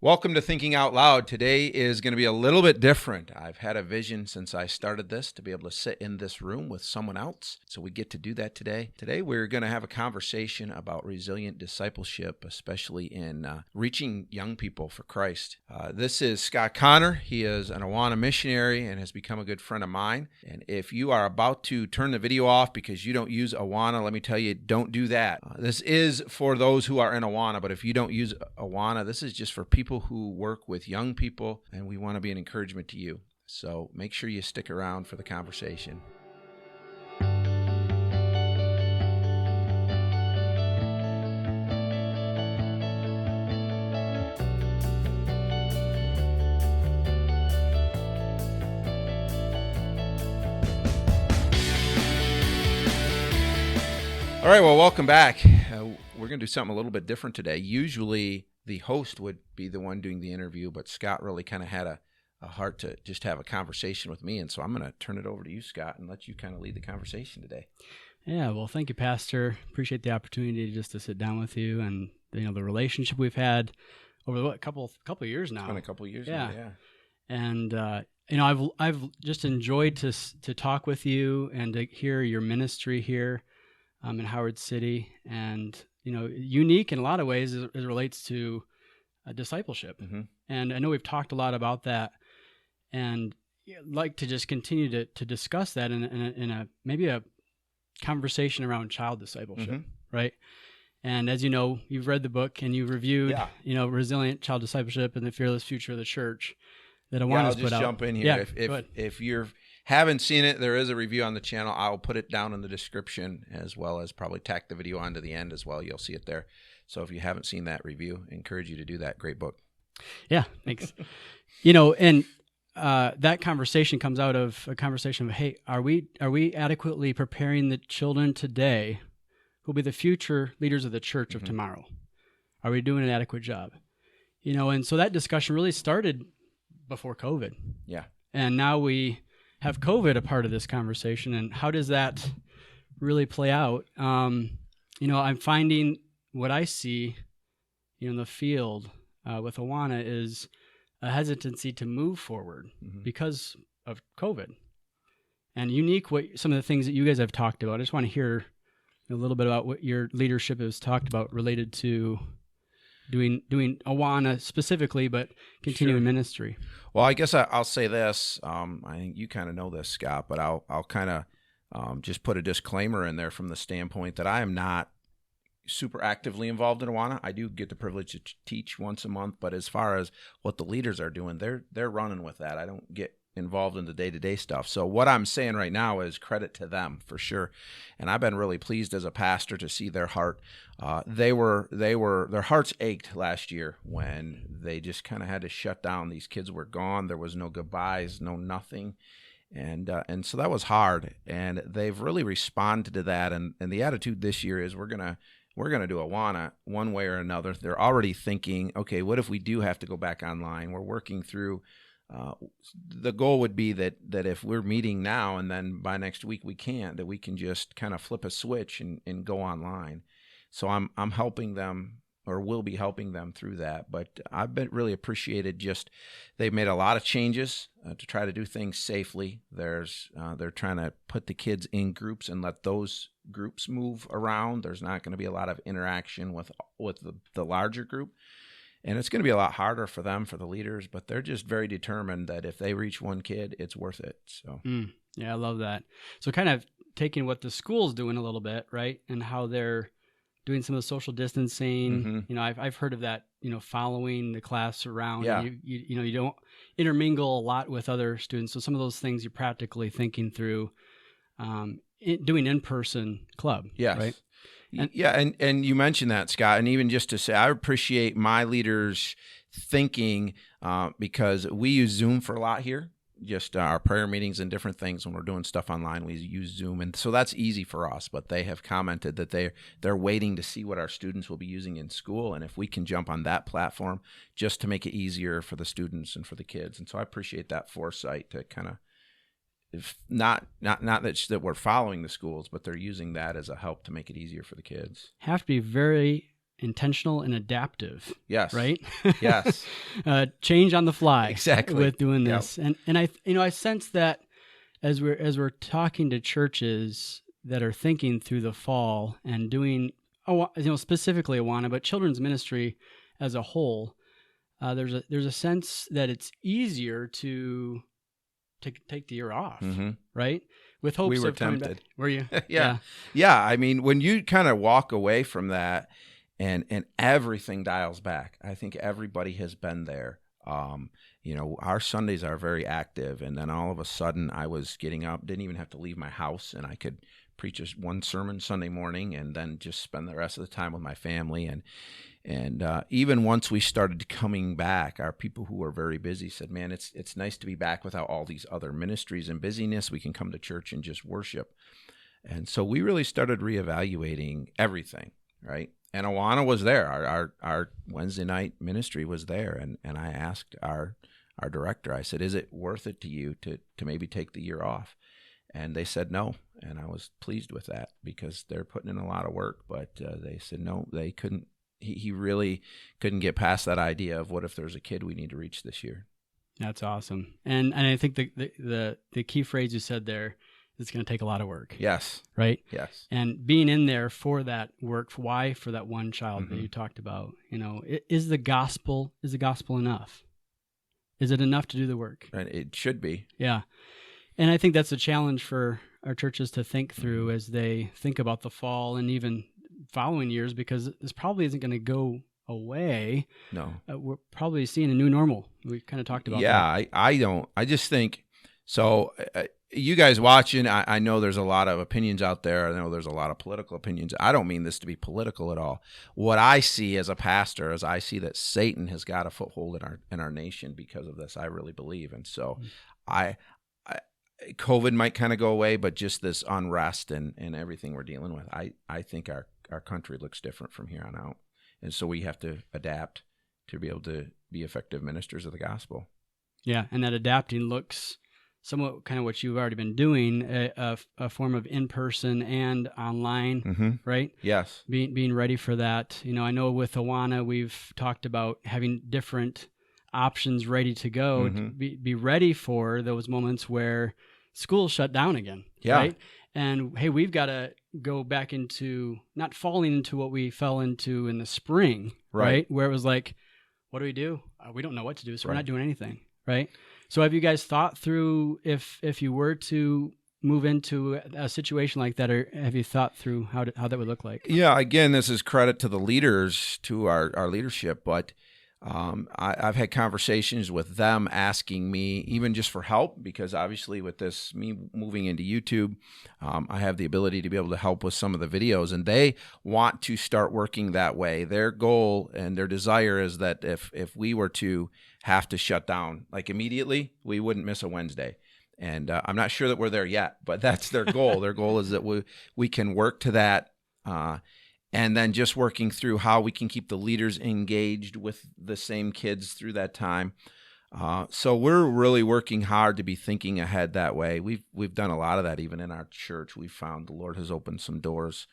Welcome to Thinking Out Loud. Today is going to be a little bit different. I've had a vision since I started this to be able to sit in this room with someone else. So we get to do that today. Today we're going to have a conversation about resilient discipleship, especially in reaching young people for Christ. This is Scott Connor. He is an Awana missionary and has become a good friend of mine. And if you are about to turn the video off because you don't use Awana, let me tell you, don't do that. This is for those who are in Awana, but if you don't use Awana, this is just for people who work with young people, and we want to be an encouragement to you. So make sure you stick around for the conversation. All right, well, welcome back. We're going to do something a little bit different today. Usually the host would be the one doing the interview, but Scott really kind of had a heart to just have a conversation with me, and so I'm going to turn it over to you, Scott, and let you kind of lead the conversation today. Yeah, well, thank you, Pastor. Appreciate the opportunity just to sit down with you, and the relationship we've had over a couple of years now. It's been a couple of years now, yeah. And I've just enjoyed to talk with you and to hear your ministry here in Howard City, and unique in a lot of ways as it relates to discipleship. Mm-hmm. And I know we've talked a lot about that, and I'd like to just continue to discuss that in a maybe a conversation around child discipleship, mm-hmm. right? And as you know, you've read the book and you've reviewed, Resilient Child Discipleship and the Fearless Future of the Church that Awana's put out. I'll just jump in here. If you haven't seen it, there is a review on the channel. I'll put it down in the description, as well as probably tack the video onto the end as well. You'll see it there. So if you haven't seen that review, I encourage you to do that. Great book. Yeah, thanks. And that conversation comes out of a conversation of, hey, are we adequately preparing the children today who will be the future leaders of the church of tomorrow? Are we doing an adequate job? And so that discussion really started before COVID. Yeah. And now we have COVID a part of this conversation, and how does that really play out? I'm finding what I see in the field with Awana is a hesitancy to move forward because of COVID. And unique, some of the things that you guys have talked about. I just want to hear a little bit about what your leadership has talked about related to doing Awana specifically, but continuing ministry. Well, I guess I'll say this. I think you kind of know this, Scott, but I'll kind of just put a disclaimer in there from the standpoint that I am not super actively involved in Awana. I do get the privilege to teach once a month, but as far as what the leaders are doing, they're running with that. I don't get involved in the day-to-day stuff. So what I'm saying right now is credit to them for sure. And I've been really pleased as a pastor to see their heart. Their hearts ached last year when they just kind of had to shut down. These kids were gone. There was no goodbyes, no nothing. And so that was hard. And they've really responded to that. And the attitude this year is we're gonna do Awana one way or another. They're already thinking, okay, what if we do have to go back online? We're working through. The goal would be that if we're meeting now and then by next week we can't, that we can just kind of flip a switch and go online. So I'm helping them, or will be helping them through that. But I've been really appreciated. They've made a lot of changes to try to do things safely. They're trying to put the kids in groups and let those groups move around. There's not going to be a lot of interaction with the larger group. And it's going to be a lot harder for them, for the leaders, but they're just very determined that if they reach one kid, it's worth it. So yeah, I love that. So kind of taking what the school's doing a little bit, right, and how they're doing some of the social distancing. Mm-hmm. I've heard of that. Following the class around. Yeah. You don't intermingle a lot with other students. So some of those things you're practically thinking through, doing in-person club. Yes. Right. And you mentioned that, Scott, and even just to say, I appreciate my leaders thinking because we use Zoom for a lot here, just our prayer meetings and different things. When we're doing stuff online, we use Zoom, and so that's easy for us. But they have commented that they're waiting to see what our students will be using in school, and if we can jump on that platform just to make it easier for the students and for the kids. And so I appreciate that foresight to kind of, if not that we're following the schools, but they're using that as a help to make it easier for the kids. Have to be very intentional and adaptive. Yes. Right? Yes. Change on the fly. Exactly. With doing Yep. this. And I sense that as we're talking to churches that are thinking through the fall and doing, specifically Awana, but children's ministry as a whole, there's a sense that it's easier to take the year off, right? With hopes we were of coming tempted. back. Were you? Yeah. I mean, when you kind of walk away from that, and everything dials back. I think everybody has been there. Our Sundays are very active, and then all of a sudden I was getting up, didn't even have to leave my house, and I could preach just one sermon Sunday morning and then just spend the rest of the time with my family. And even once we started coming back, our people who were very busy said, man, it's nice to be back without all these other ministries and busyness. We can come to church and just worship. And so we really started reevaluating everything, right? And Awana was there. Our Wednesday night ministry was there. And I asked our director, I said, is it worth it to you to maybe take the year off? And they said no. And I was pleased with that because they're putting in a lot of work. But they said no, they couldn't. He really couldn't get past that idea of what if there's a kid we need to reach this year. That's awesome. And I think the key phrase you said there, it's going to take a lot of work. Yes. Right? Yes. And being in there for that work, why for that one child that you talked about, is the gospel enough? Is it enough to do the work? And it should be. Yeah. And I think that's a challenge for our churches to think through as they think about the fall and even following years, because this probably isn't going to go away. No. We're probably seeing a new normal. We kind of talked about that. Yeah, I just think, so you guys watching, I know there's a lot of opinions out there. I know there's a lot of political opinions. I don't mean this to be political at all. What I see as a pastor is I see that Satan has got a foothold in our nation because of this. I really believe. And so COVID might kind of go away, but just this unrest and everything we're dealing with, I think our country looks different from here on out. And so we have to adapt to be able to be effective ministers of the gospel. Yeah, and that adapting looks somewhat kind of what you've already been doing, a form of in-person and online, right? Yes. Being ready for that. I know with Awana, we've talked about having different options ready to go, to be ready for those moments where school shut down again, right? And hey, we've got to go back into not falling into what we fell into in the spring, right? Where it was like, what do we do? We don't know what to do, so we're not doing anything, right? So have you guys thought through if you were to move into a situation like that, or have you thought through how that would look like? Yeah, again, this is credit to the leaders, to our leadership, but I've had conversations with them asking me even just for help, because obviously with this, me moving into YouTube, I have the ability to be able to help with some of the videos, and they want to start working that way. Their goal and their desire is that if we were to have to shut down like immediately, we wouldn't miss a Wednesday. And I'm not sure that we're there yet, but that's their goal. Their goal is that we can work to that, and then just working through how we can keep the leaders engaged with the same kids through that time. So we're really working hard to be thinking ahead that way. We've done a lot of that even in our church. We've found the Lord has opened some doors.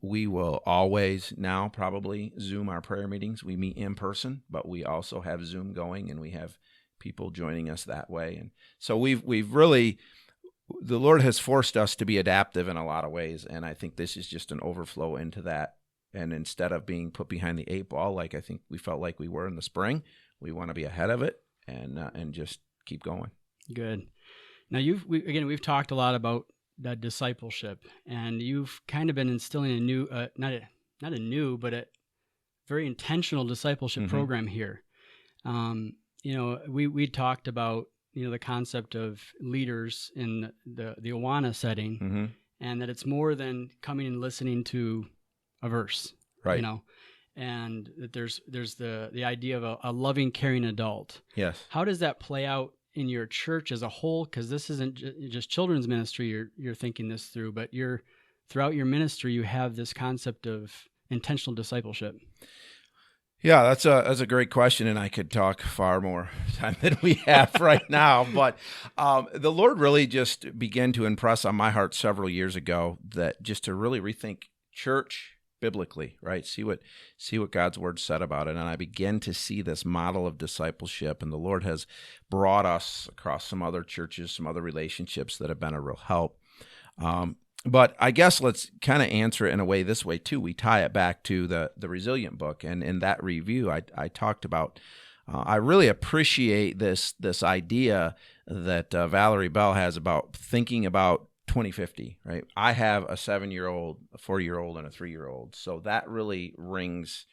We will always now probably Zoom our prayer meetings. We meet in person, but we also have Zoom going, and we have people joining us that way. And so we've really, the Lord has forced us to be adaptive in a lot of ways, and I think this is just an overflow into that. And instead of being put behind the eight ball, like I think we felt like we were in the spring, we want to be ahead of it and just keep going. Good. Now we've talked a lot about that discipleship, and you've kind of been instilling a new, not a new, but a very intentional discipleship program here. We talked about the concept of leaders in the Awana setting, and that it's more than coming and listening to a verse, right? And that there's the idea of a loving, caring adult. Yes. How does that play out in your church as a whole? Because this isn't just children's ministry. You're thinking this through, but throughout your ministry, you have this concept of intentional discipleship. Yeah, that's a great question, and I could talk far more time than we have right now. But the Lord really just began to impress on my heart several years ago that just to really rethink church biblically, right? See what God's word said about it. And I begin to see this model of discipleship, and the Lord has brought us across some other churches, some other relationships that have been a real help. But I guess let's kind of answer it in a way this way too. We tie it back to the Resilient book, and in that review, I talked about. I really appreciate this idea that Valerie Bell has about thinking about 2050. Right? I have a 7-year-old, a 4-year-old, and a 3-year-old, so that really rings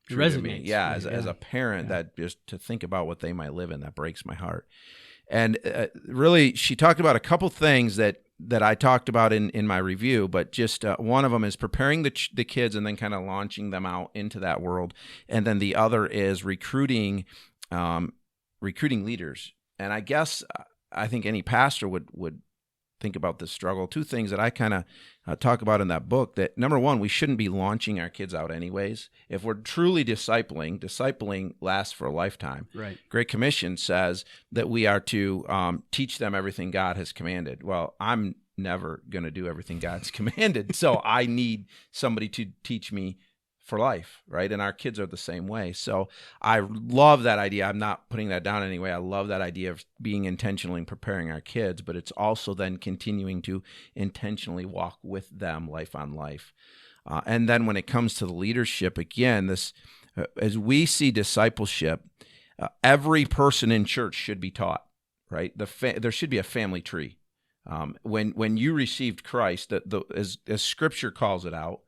true to me. Yeah, as a parent, that just to think about what they might live in, that breaks my heart. And really, she talked about a couple things that I talked about in my review, but just one of them is preparing the kids and then kind of launching them out into that world. And then the other is recruiting leaders. And I guess I think any pastor would think about this struggle. Two things that I kind of talk about in that book, that number one, we shouldn't be launching our kids out anyways. If we're truly discipling lasts for a lifetime. Right. Great Commission says that we are to teach them everything God has commanded. Well, I'm never going to do everything God's commanded, so I need somebody to teach me for life, right? And our kids are the same way. So I love that idea. I'm not putting that down anyway. I love that idea of being intentionally and preparing our kids, but it's also then continuing to intentionally walk with them life on life. And then when it comes to the leadership, again, this as we see discipleship, every person in church should be taught, right? There should be a family tree. When you received Christ, as Scripture calls it out,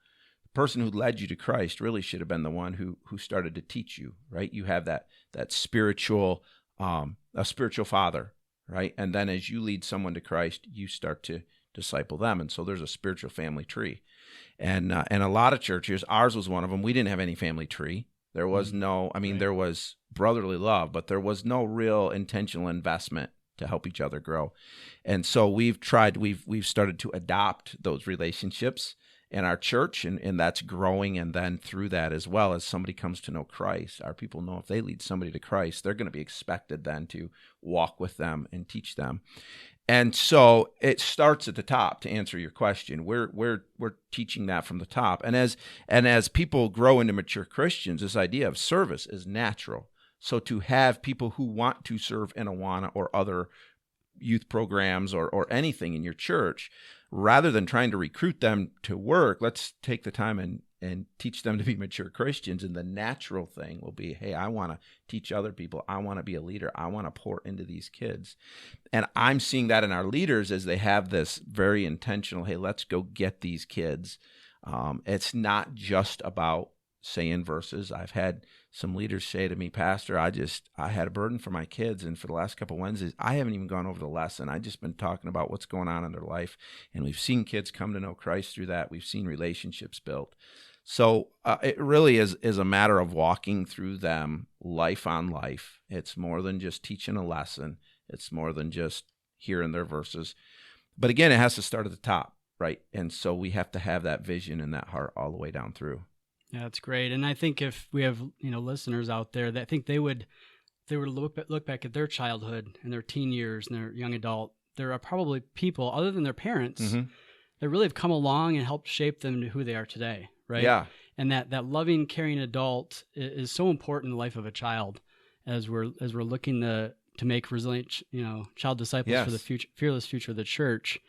person who led you to Christ really should have been the one who started to teach you, right? You have that spiritual, a spiritual father, right? And then as you lead someone to Christ, you start to disciple them. And so there's a spiritual family tree. And a lot of churches, ours was one of them, we didn't have any family tree. There was no, there was brotherly love, but there was no real intentional investment to help each other grow. And so we've started to adopt those relationships in our church, and that's growing. And then through that, as well as somebody comes to know Christ, our people know if they lead somebody to Christ, they're going to be expected then to walk with them and teach them. And so it starts at the top. To answer your question, we're teaching that from the top. And as people grow into mature Christians, this idea of service is natural. So to have people who want to serve in Awana or other youth programs or anything in your church, rather than trying to recruit them to work, let's take the time and teach them to be mature Christians. And the natural thing will be, hey, I want to teach other people. I want to be a leader. I want to pour into these kids. And I'm seeing that in our leaders as they have this very intentional, hey, let's go get these kids. It's not just about saying verses. I've had some leaders say to me, Pastor, I had a burden for my kids, and for the last couple of Wednesdays, I haven't even gone over the lesson. I've just been talking about what's going on in their life, and we've seen kids come to know Christ through that. We've seen relationships built. So it really is a matter of walking through them life on life. It's more than just teaching a lesson. It's more than just hearing their verses. But again, it has to start at the top, right? And so we have to have that vision and that heart all the way down through. Yeah, that's great. And I think if we have listeners out there that think they would look back at their childhood and their teen years and their young adult, there are probably people other than their parents that really have come along and helped shape them to who they are today, right? Yeah. And that loving, caring adult is so important in the life of a child as we're looking to make resilient, child disciples for the future, fearless future of the church,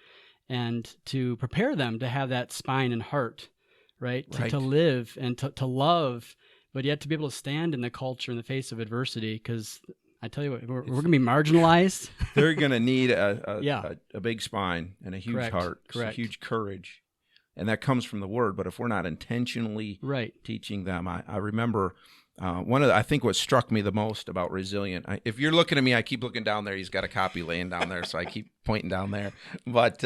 and to prepare them to have that spine and heart. Right? To live and to love, but yet to be able to stand in the culture in the face of adversity. Because I tell you what, we're going to be marginalized. They're going to need a big spine and a huge heart, a huge courage. And that comes from the Word. But if we're not intentionally teaching them, I remember I think what struck me the most about Resilient, if you're looking at me, I keep looking down there. He's got a copy laying down there, so I keep pointing down there. But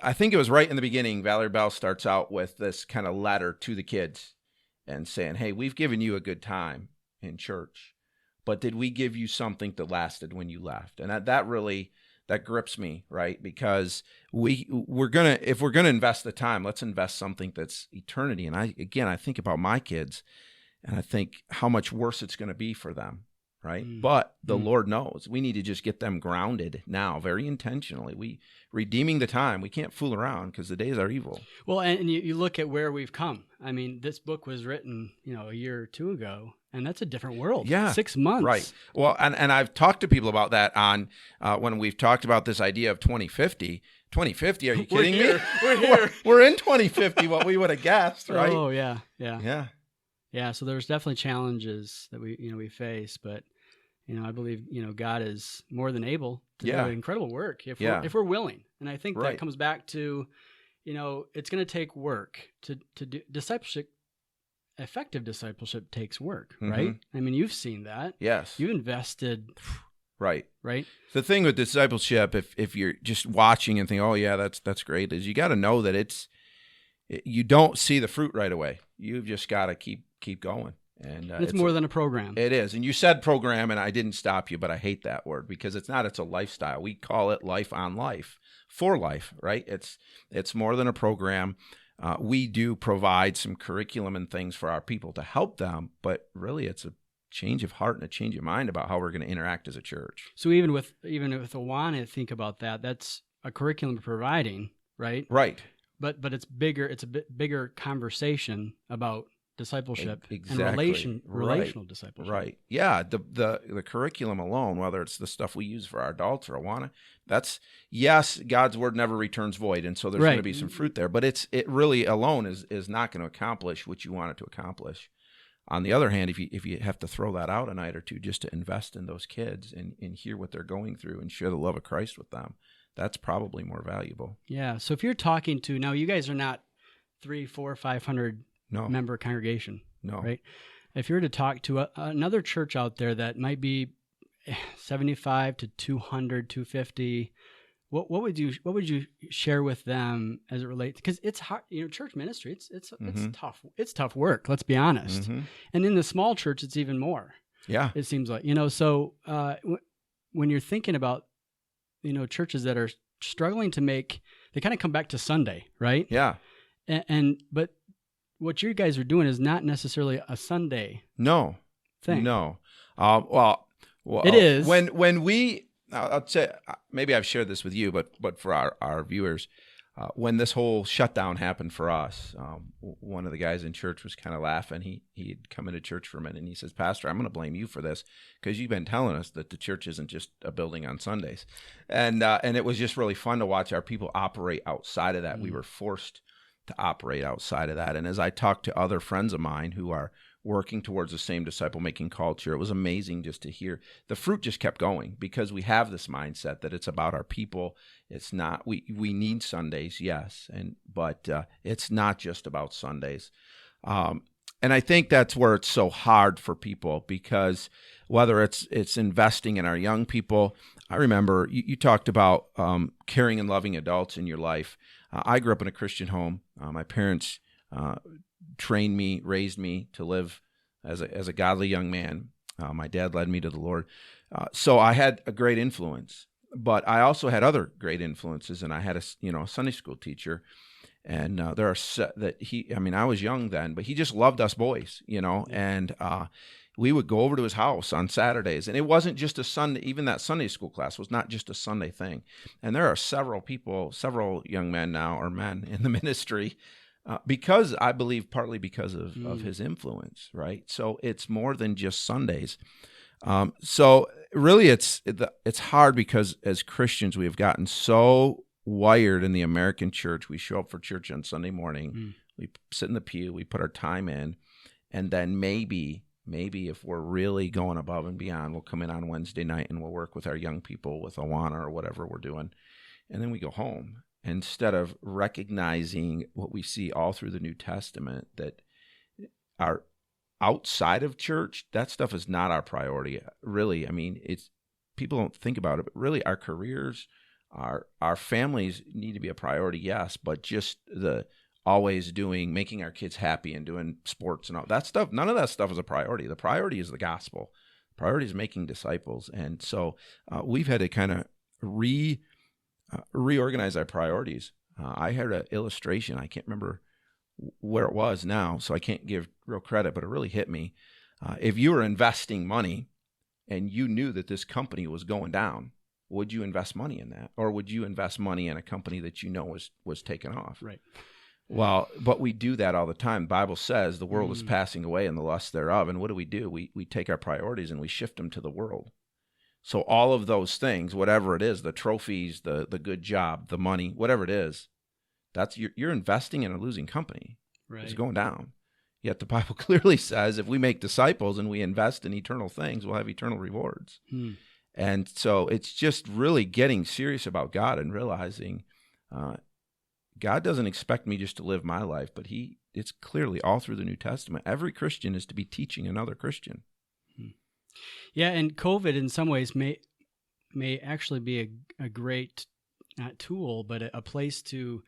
I think it was right in the beginning, Valerie Bell starts out with this kind of letter to the kids and saying, hey, we've given you a good time in church, but did we give you something that lasted when you left? And that grips me, right? Because if we're gonna invest the time, let's invest something that's eternity. And I think about my kids, and I think how much worse it's going to be for them, right? But the Lord knows. We need to just get them grounded now, very intentionally. We redeeming the time. We can't fool around because the days are evil. Well, and you look at where we've come. I mean, this book was written, a year or two ago, and that's a different world. Yeah. 6 months. Right. Well, and I've talked to people about that on when we've talked about this idea of 2050. 2050, are you kidding me? We're here. We're in 2050, what we would have guessed, right? Oh, yeah. Yeah, so there's definitely challenges that we face, but I believe God is more than able to do incredible work if we're willing. And I think that comes back to it's going to take work to do discipleship. Effective discipleship takes work, right? I mean, you've seen that. Yes. You invested. Right. The thing with discipleship, if you're just watching and think, oh yeah, that's great, is you got to know that you don't see the fruit right away. You've just got to keep going. And it's more than a program. It is. And you said program, and I didn't stop you, but I hate that word because it's not. It's a lifestyle. We call it life on life, for life, right? It's more than a program. We do provide some curriculum and things for our people to help them, but really it's a change of heart and a change of mind about how we're going to interact as a church. So even with Awana, think about that. That's a curriculum providing, right? Right. But it's bigger. It's a bit bigger conversation about discipleship exactly. and relational discipleship. Right. Yeah. The curriculum alone, whether it's the stuff we use for our adults or Awana, yes, God's word never returns void, and so there's going to be some fruit there. But it really alone is not going to accomplish what you want it to accomplish. On the other hand, if you have to throw that out a night or two just to invest in those kids and hear what they're going through and share the love of Christ with them, that's probably more valuable. Yeah. So if you're talking to, now you guys are not 300, 400, 500 member congregation. No. Right. If you were to talk to another church out there that might be 75 to 200, 250, what would you share with them as it relates? Because it's hard, church ministry. It's tough. It's tough work. Let's be honest. And in the small church, it's even more. Yeah, it seems like So when you're thinking about churches that are struggling to make, they kind of come back to Sunday, right? Yeah. But what you guys are doing is not necessarily a Sunday. Thing. No. Well, it is when we. I'll say maybe I've shared this with you, but for our viewers, when this whole shutdown happened for us, one of the guys in church was kind of laughing. He'd come into church for a minute and he says, "Pastor, I'm going to blame you for this because you've been telling us that the church isn't just a building on Sundays," and it was just really fun to watch our people operate outside of that. We were forced to operate outside of that, and as I talked to other friends of mine who are working towards the same disciple-making culture, it was amazing just to hear. The fruit just kept going because we have this mindset that it's about our people. It's not, we need Sundays, yes, but it's not just about Sundays. And I think that's where it's so hard for people because whether it's investing in our young people, I remember you talked about caring and loving adults in your life. I grew up in a Christian home. My parents trained me, raised me to live as a godly young man. My dad led me to the Lord. So I had a great influence, but I also had other great influences. And I had a Sunday school teacher, and I was young then, but he just loved us boys, and we would go over to his house on Saturdays, and it wasn't just a Sunday. Even that Sunday school class was not just a Sunday thing. And there are several young men now, or men in the ministry, because I believe partly because of his influence, right? So it's more than just Sundays. So really, it's hard because as Christians we have gotten so wired in the American church. We show up for church on Sunday morning, we sit in the pew, we put our time in, and then maybe if we're really going above and beyond, we'll come in on Wednesday night and we'll work with our young people with Awana or whatever we're doing, and then we go home. Instead of recognizing what we see all through the New Testament, that our outside of church, that stuff is not our priority. Really, I mean, people don't think about it, but really our careers, our families need to be a priority, yes, but just the always making our kids happy and doing sports and all that stuff, none of that stuff is a priority. The priority is the gospel. The priority is making disciples. And so we've had to kind of reorganize our priorities. I heard an illustration. I can't remember where it was now, so I can't give real credit, but it really hit me. If you were investing money and you knew that this company was going down, would you invest money in that? Or would you invest money in a company that you know was taken off? Right. Well, but we do that all the time. The Bible says the world is passing away and the lust thereof. And what do? We take our priorities and we shift them to the world. So all of those things, whatever it is, the trophies, the good job, the money, whatever it is, that's you're investing in a losing company. Right. It's going down. Yet the Bible clearly says if we make disciples and we invest in eternal things, we'll have eternal rewards. And so it's just really getting serious about God and realizing God doesn't expect me just to live my life, but it's clearly all through the New Testament. Every Christian is to be teaching another Christian. Yeah, and COVID in some ways may actually be a great, not tool, but a place to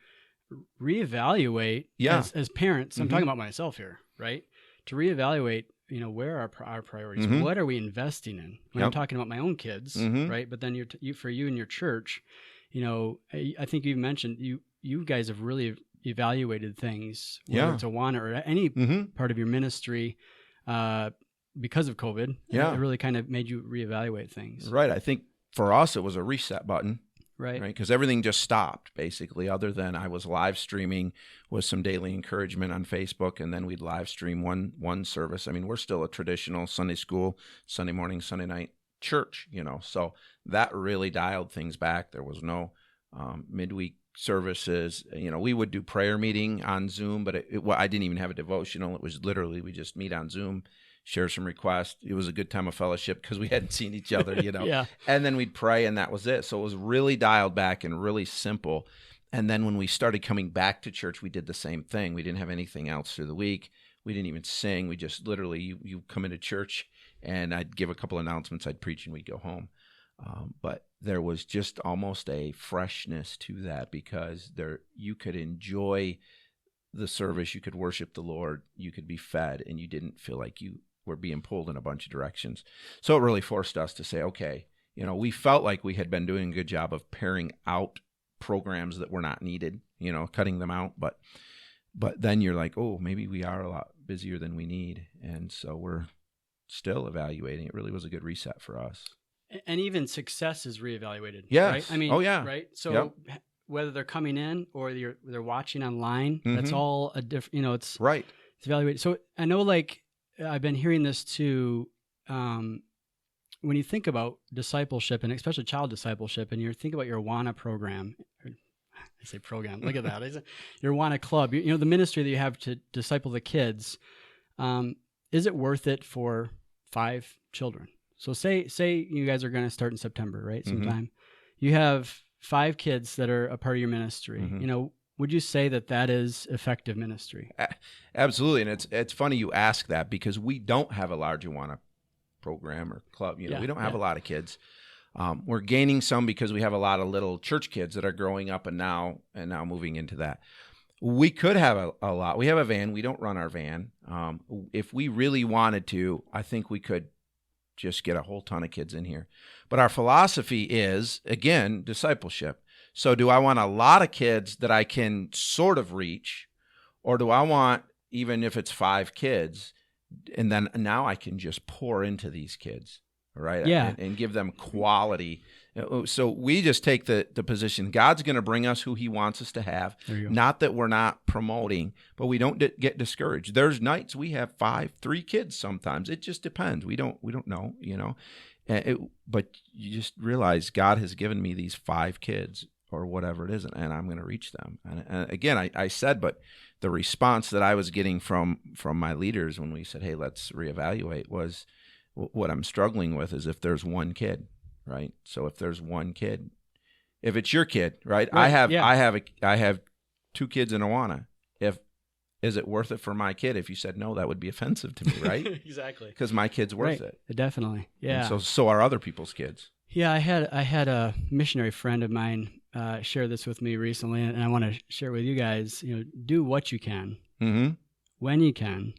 reevaluate as parents. I'm talking about myself here, right? To reevaluate, where are our priorities? What are we investing in? When I'm talking about my own kids, right? But then for you and your church, I think you mentioned you guys have really evaluated things, whether it's Awana or any part of your ministry, because of COVID. It really kind of made you reevaluate things. Right. I think for us, it was a reset button. Right. Because everything just stopped, basically, other than I was live streaming with some daily encouragement on Facebook, and then we'd live stream one service. I mean, we're still a traditional Sunday school, Sunday morning, Sunday night church, so that really dialed things back. There was no midweek services. We would do prayer meeting on Zoom, but I didn't even have a devotional. It was literally we just meet on Zoom, share some requests. It was a good time of fellowship because we hadn't seen each other, Yeah. And then we'd pray, and that was it. So it was really dialed back and really simple. And then when we started coming back to church, we did the same thing. We didn't have anything else through the week. We didn't even sing. We just literally, you come into church, and I'd give a couple announcements, I'd preach, and we'd go home. But there was just almost a freshness to that because you could enjoy the service, you could worship the Lord, you could be fed, and you didn't feel like you were being pulled in a bunch of directions. So it really forced us to say, okay, we felt like we had been doing a good job of paring out programs that were not needed, cutting them out. But then you're like, oh, maybe we are a lot busier than we need. And so we're still evaluating. It really was a good reset for us. And even success is reevaluated. Yes. Right? I mean, right? So whether they're coming in or they're watching online, that's all a different, it's right. It's evaluated. So I know, I've been hearing this too. When you think about discipleship, and especially child discipleship, and you think about your Awana program, I say program, look at that, your Awana club, the ministry that you have to disciple the kids, is it worth it for 5 children? So say you guys are going to start in September, right? Sometime. You have 5 kids that are a part of your ministry. Would you say that is effective ministry? Absolutely. And it's funny you ask that because we don't have a large Awana program or club. We don't have a lot of kids. We're gaining some because we have a lot of little church kids that are growing up and now moving into that. We could have a lot. We have a van. We don't run our van. If we really wanted to, I think we could just get a whole ton of kids in here. But our philosophy is, again, discipleship. So do I want a lot of kids that I can sort of reach, or do I want, even if it's 5 kids, and then now I can just pour into these kids, right? Yeah. And give them quality. So we just take the position, God's going to bring us who he wants us to have. Not that we're not promoting, but we don't get discouraged. There's nights we have 3 kids sometimes. It just depends. We don't know, but you just realize God has given me these 5 kids or whatever it is, and I'm going to reach them. And again, I said, but the response that I was getting from my leaders when we said, hey, let's reevaluate, was what I'm struggling with is if there's 1 kid, right? So if there's 1 kid, if it's your kid, right? I have 2 kids in Awana. Is it worth it for my kid? If you said no, that would be offensive to me, right? Exactly. Because my kid's worth it. Definitely. Yeah. And so are other people's kids. Yeah, I had a missionary friend of mine share this with me recently, and I want to share with you guys. Do what you can, when you can,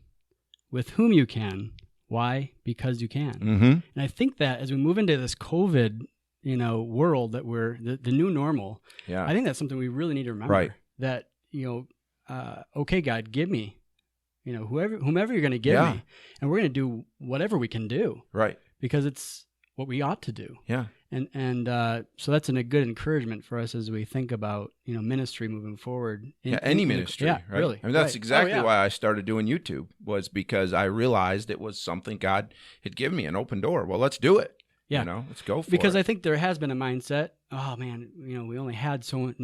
with whom you can. Why? Because you can. And I think that as we move into this COVID, world that we're the new normal, I think that's something we really need to remember. Right. That okay, God, give me, whomever you're going to give me, and we're going to do whatever we can do. Right. Because it's what we ought to do. Yeah. And so that's a good encouragement for us as we think about, ministry moving forward. Any ministry, yeah, right? Really. I mean, that's right. exactly why I started doing YouTube, was because I realized it was something God had given me, an open door. Well, let's do it. Yeah. Let's go for it. Because I think there has been a mindset, oh man, we only had some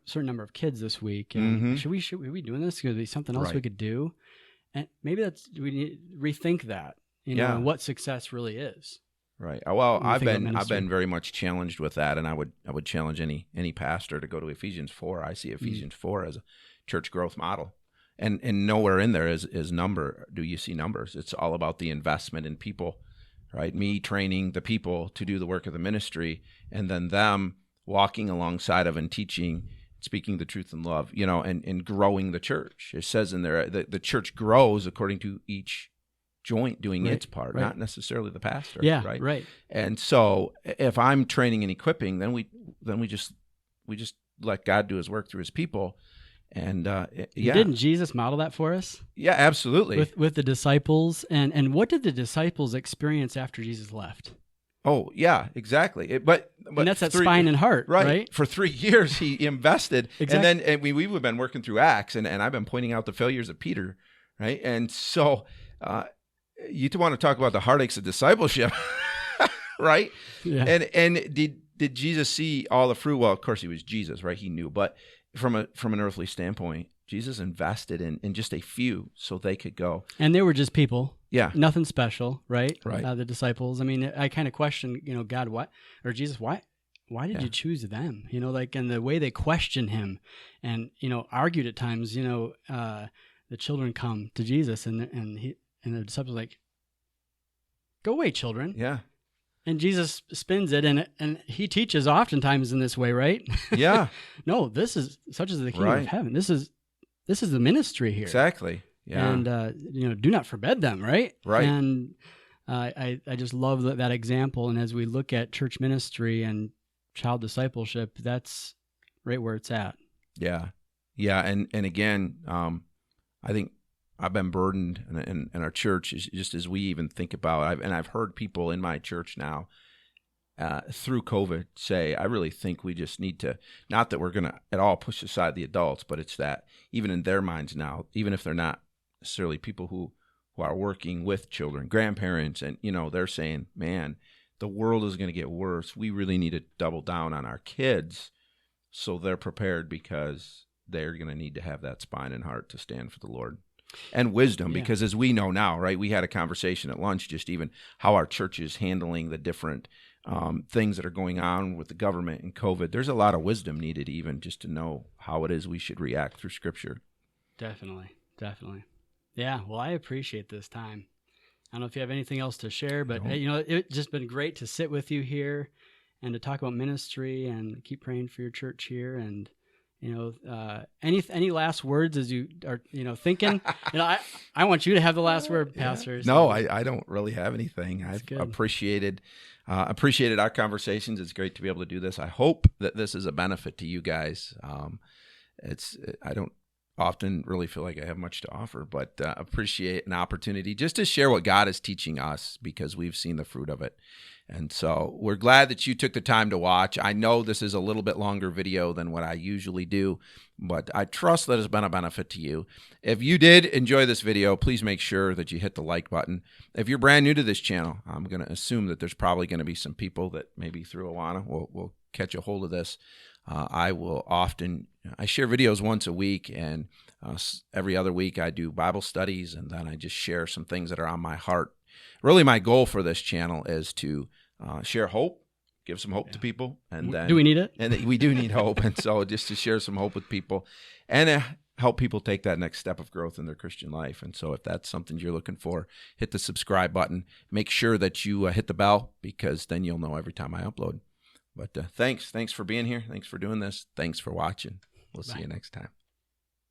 certain number of kids this week. And should we be doing this? Could there be something else we could do? And maybe we need to rethink that, and what success really is. Right. Well, I've been very much challenged with that, and I would challenge any pastor to go to Ephesians 4. I see Ephesians 4 as a church growth model, and nowhere in there is number. Do you see numbers? It's all about the investment in people, right? Me training the people to do the work of the ministry, and then them walking alongside of and teaching, speaking the truth in love, and growing the church. It says in there that the church grows according to each joint doing its part, not necessarily the pastor. Yeah, right. And so, if I'm training and equipping, then we just let God do His work through His people. And didn't Jesus model that for us? Yeah, absolutely. With the disciples, and what did the disciples experience after Jesus left? Oh, yeah, exactly. But and that's that spine and heart, right? For 3 years, He invested, exactly. And we've been working through Acts, and I've been pointing out the failures of Peter, right? And so. You want to talk about the heartaches of discipleship, right? Yeah. And did Jesus see all the fruit? Well, of course He was Jesus, right? He knew, but from an earthly standpoint, Jesus invested in just a few so they could go. And they were just people. Yeah. Nothing special, right? Right. The disciples. I mean, I kind of question, God, Jesus, why did you choose them? And the way they questioned Him and, argued at times, the children come to Jesus and the disciples are like, go away, children. Yeah. And Jesus spins it, and He teaches oftentimes in this way, right? Yeah. No, this is such as the kingdom of heaven. This is the ministry here. Exactly. Yeah. And do not forbid them, right? Right. And I just love that example. And as we look at church ministry and child discipleship, that's right where it's at. Yeah. Yeah. And again, I think I've been burdened, and our church is just as we even think about. I've heard people in my church now through COVID say, I really think we just need to, not that we're going to at all push aside the adults, but it's that even in their minds now, even if they're not necessarily people who are working with children, grandparents, and they're saying, man, the world is going to get worse. We really need to double down on our kids so they're prepared, because they're going to need to have that spine and heart to stand for the Lord. And wisdom, because as we know now, right, we had a conversation at lunch, just even how our church is handling the different things that are going on with the government and COVID. There's a lot of wisdom needed even just to know how it is we should react through Scripture. Definitely. Yeah, well, I appreciate this time. I don't know if you have anything else to share, but it's just been great to sit with you here and to talk about ministry and keep praying for your church here. And any last words as you are, thinking? I want you to have the last word, Pastor. No, I don't really have anything. I've appreciated our conversations. It's great to be able to do this. I hope that this is a benefit to you guys. I don't often really feel like I have much to offer, but appreciate an opportunity just to share what God is teaching us, because we've seen the fruit of it. And so we're glad that you took the time to watch. I know this is a little bit longer video than what I usually do, but I trust that it's been a benefit to you. If you did enjoy this video, please make sure that you hit the like button. If you're brand new to this channel, I'm going to assume that there's probably going to be some people that maybe through Awana will catch a hold of this. I share videos once a week, and every other week I do Bible studies, and then I just share some things that are on my heart. Really, my goal for this channel is to share hope, give some hope to people, and then do we need it? And we do need hope, and so just to share some hope with people, and help people take that next step of growth in their Christian life. And so, if that's something you're looking for, hit the subscribe button. Make sure that you hit the bell, because then you'll know every time I upload. But thanks for being here. Thanks for doing this. Thanks for watching. We'll see you next time.